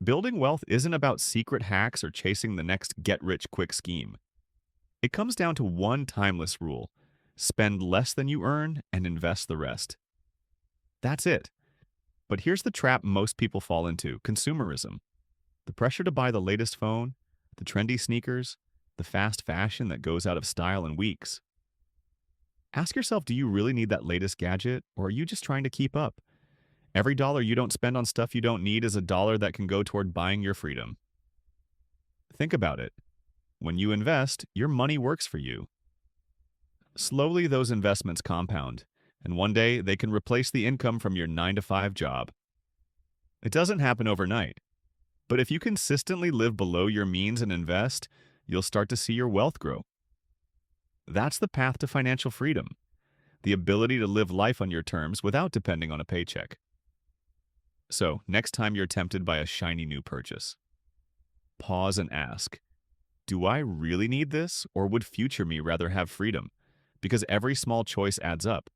Building wealth isn't about secret hacks or chasing the next get-rich-quick scheme. It comes down to one timeless rule: spend less than you earn and invest the rest. That's it. But here's the trap most people fall into: consumerism. The pressure to buy the latest phone, the trendy sneakers, the fast fashion that goes out of style in weeks. Ask yourself, do you really need that latest gadget, or are you just trying to keep up? Every dollar you don't spend on stuff you don't need is a dollar that can go toward buying your freedom. Think about it. When you invest, your money works for you. Slowly, those investments compound, and one day they can replace the income from your 9 to 5 job. It doesn't happen overnight, but if you consistently live below your means and invest, you'll start to see your wealth grow. That's the path to financial freedom: the ability to live life on your terms without depending on a paycheck. So, next time you're tempted by a shiny new purchase, pause and ask, do I really need this, or would future me rather have freedom? Because every small choice adds up.